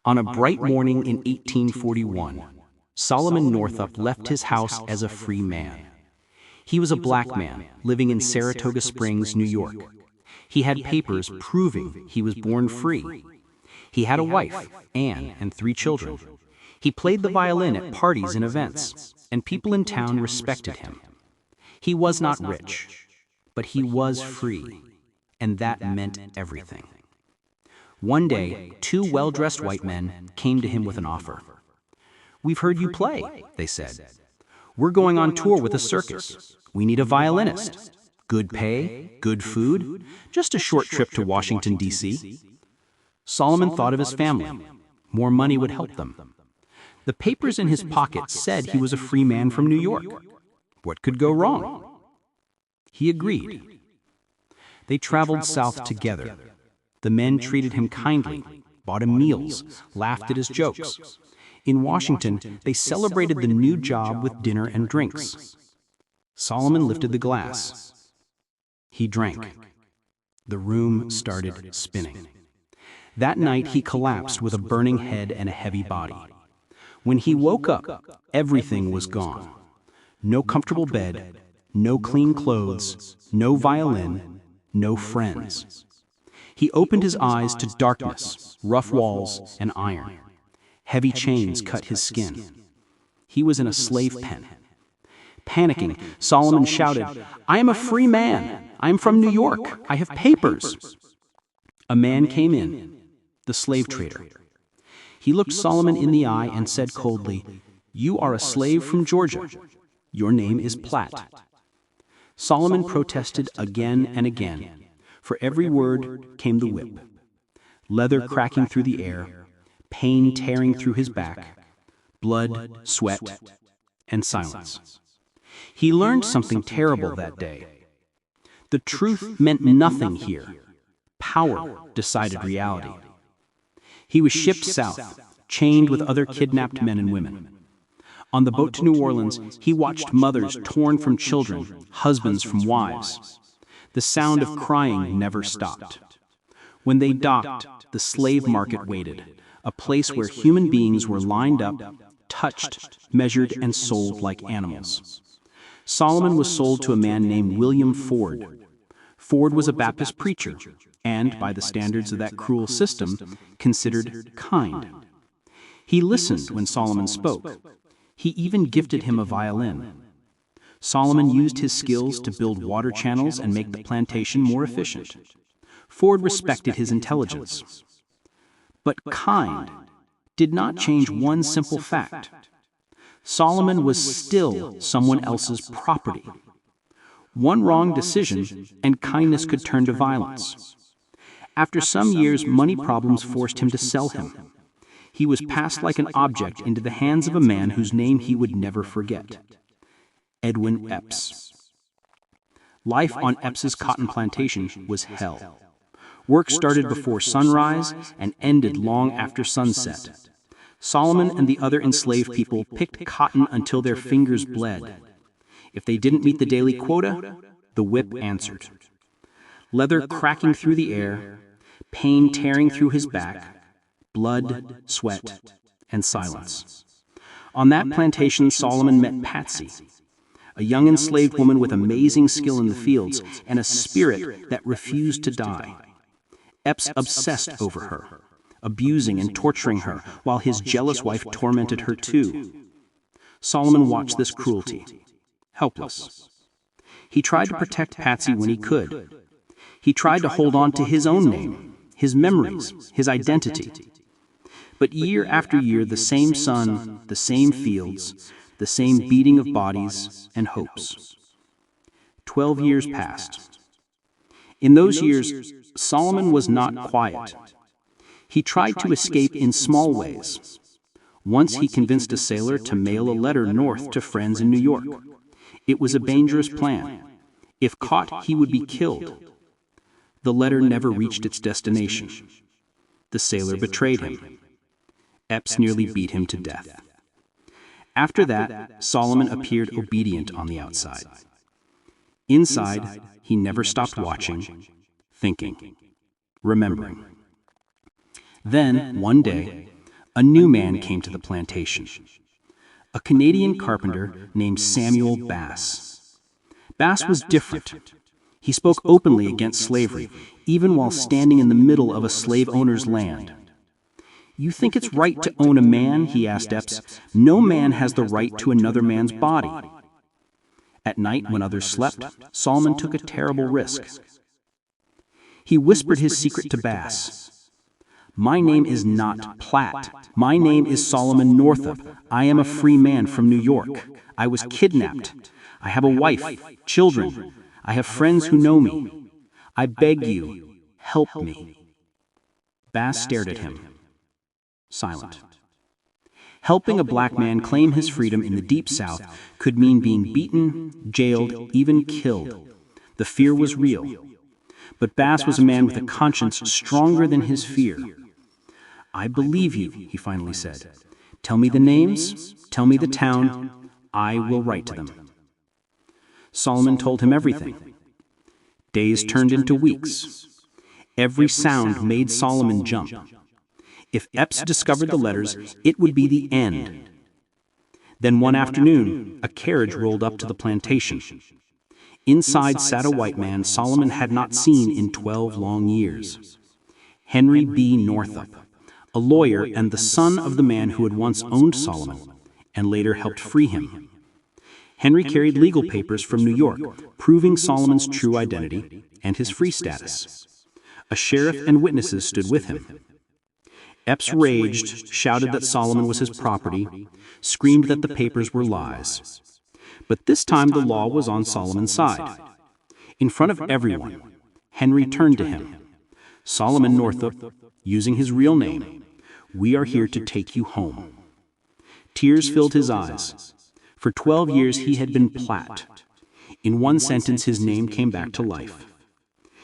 On a bright morning in 1841, Solomon Northup left his house as a free man. He was a black man living in Saratoga Springs, New York. He had papers proving he was born free. He had a wife, Anne, and 3 children. He played the violin at parties and events, and people in town respected him. He was not rich, but he was free, and that meant everything. One day, 2 well-dressed white men came to him with an offer. "We've heard you play," they said. "We're going on tour with a circus. We need a violinist. Good pay, good food, just a short trip to Washington, D.C." Solomon thought of his family. More money would help them. The papers in his pocket said he was a free man from New York. What could go wrong? He agreed. They traveled south together. The men treated him kindly, bought him meals, laughed at his jokes. In Washington, they celebrated the new job with dinner and drinks. Solomon lifted the glass. He drank. The room started spinning. That night, he collapsed with a burning head and a heavy body. When he woke up, everything was gone. No comfortable bed, no clean clothes, no violin, no friends. He opened his eyes to darkness, rough walls, and iron. Heavy chains cut his skin. He was in a slave pen. Panicking, Solomon shouted, "I am a free man. I am from New York. I have papers." A man came in, the slave trader. He looked Solomon in the eye and said coldly, "You are a slave from Georgia. Your name is Platt." Solomon protested again and again. For every word came the whip. Leather cracking through the air, pain tearing through his back, blood, sweat, and silence. He learned something terrible that day. The truth meant nothing here. Power decided reality. He was shipped south, chained with other kidnapped men and women. On the boat to New Orleans, he watched mothers torn from children, husbands from wives. The sound of crying never stopped. When they docked, the slave market waited, a place where human beings were lined up, touched, measured, and sold like animals. Solomon was sold to a man named William Ford. Ford was a Baptist preacher, and, by the standards of that cruel system, considered kind. He listened when Solomon spoke. He even gifted him a violin. Solomon used his skills to build water channels and make the plantation more efficient. Ford respected his intelligence. But kind did not change one simple fact. Solomon was still someone else's property. One wrong decision, and kindness could turn to violence. After some years, money problems forced him to sell him. He was passed like an object into the hands of a man whose name he would never forget. Edwin Epps. Life on Epps's cotton plantation was hell. Work started before sunrise and ended long after sunset. Solomon and the other enslaved people picked cotton until their fingers bled. If they didn't meet the daily quota, the whip answered. Leather cracking through the air, pain tearing through his back, blood, sweat, and silence. On that plantation, Solomon met Patsy, a young enslaved woman with amazing skill in the fields and a spirit that refused to die. Epps obsessed over her, abusing and torturing her, while his jealous wife tormented her too. Solomon watched this cruelty, helpless. He tried to protect Patsy when he could. He tried to hold on to his own name, his memories, his identity. But year after year, the same sun, the same fields, the same beating of bodies and hopes. 12 years passed. In those years, Solomon was not quiet. He tried to escape in small ways. Once he convinced a sailor to mail a letter north to friends in New York. It was a dangerous plan. If caught, he would be killed. The letter never reached its destination. The sailor betrayed him. Epps nearly beat him to death. After that, Solomon appeared obedient on the outside. Inside, he never stopped watching, thinking, remembering. Then, one day, A new man came to the plantation. A Canadian carpenter named Samuel Bass. Bass was different. He spoke openly against slavery, even while standing in the middle of a slave owner's land. "You think it's right to own a man?" he asked Epps. "No man has the right to another man's body." At night, when others slept, Solomon took a terrible risk. He whispered his secret to Bass. "My name is not Platt. My name is Solomon Northup. I am a free man from New York. I was kidnapped. I have a wife, children. I have friends who know me. I beg you, help me." Bass stared at him, silent. Helping a black man claim his freedom in the Deep South could mean being beaten, jailed, even killed. The fear was real. But Bass was a man with a conscience stronger than his fear. "I believe you," he finally said. "Tell me the names, tell me the town, I will write to them." Solomon told him everything. Days turned into weeks. Every sound made Solomon jump. If Epps discovered the letters, it would be the end. Then one afternoon, a carriage rolled up to the plantation. Inside sat a white man Solomon had not seen in 12 long years. Henry B. Northup, a lawyer and the son of the man who had once owned Solomon and later helped free him. Henry carried legal papers from New York, proving Solomon's true identity and his free status. A sheriff and witnesses stood with him. Epps raged, shouted that Solomon was his property, screamed that the papers were lies. But this time the law was on Solomon's side. In front of everyone, Henry turned to him. "Solomon Northup, using his real name, we are here to take you home." Tears filled his eyes. For 12 years he had been Platt. In one sentence his name came back to life.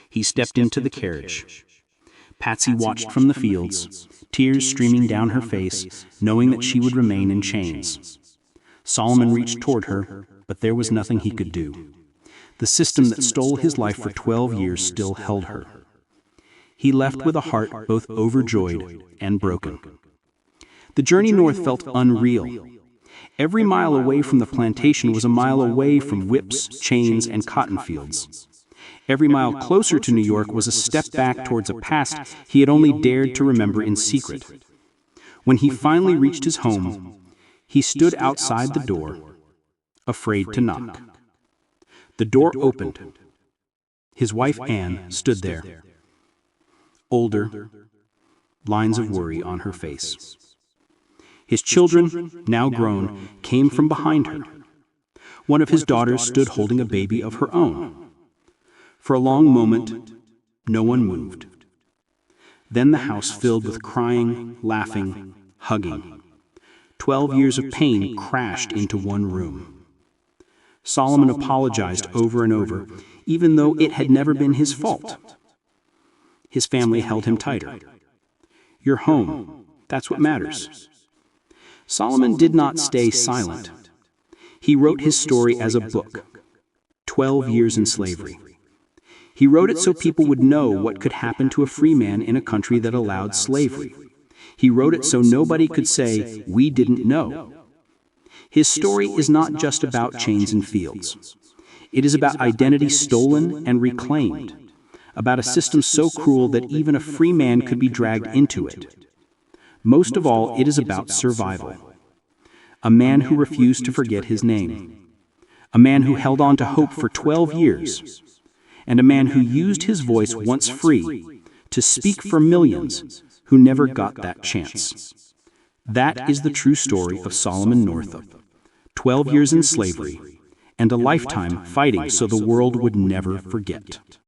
He stepped into the carriage. Patsy watched from the fields, tears streaming down her face, knowing that she would remain in chains. Solomon reached toward her, but there was nothing he could do. The system that stole his life for 12 years still held her. He left with a heart both overjoyed and broken. The journey north felt unreal. Every mile away from the plantation was a mile away from whips, chains, and cotton fields. Every mile closer to New York was a step back towards a past he had only dared to remember in secret. When he finally reached his home, he stood outside the door, afraid to knock. The door opened. His wife Anne stood there, older, lines of worry on her face. His children, now grown, came from behind her. One of his daughters stood holding a baby of her own. For a long moment, no one moved. Then the house filled with crying, laughing, hugging. 12 years of pain crashed into one room. Solomon apologized over and over, even though it had never been his fault. His family held him tighter. "You're home. That's what matters." Solomon did not stay silent. He wrote his story as a book, 12 years in slavery. He wrote it so people would know what could happen to a free man in a country that allowed slavery. He wrote it so nobody could say, "We didn't know." His story is not just about chains and fields. It is about identity stolen and reclaimed, about a system so cruel that even a free man could be dragged into it. Most of all, it is about survival. A man who refused to forget his name. A man who held on to hope for 12 years. And a man who used his voice once free to speak for millions who never got that chance. That is the true story of Solomon Northup. 12 years in slavery, and a lifetime fighting so the world would never forget.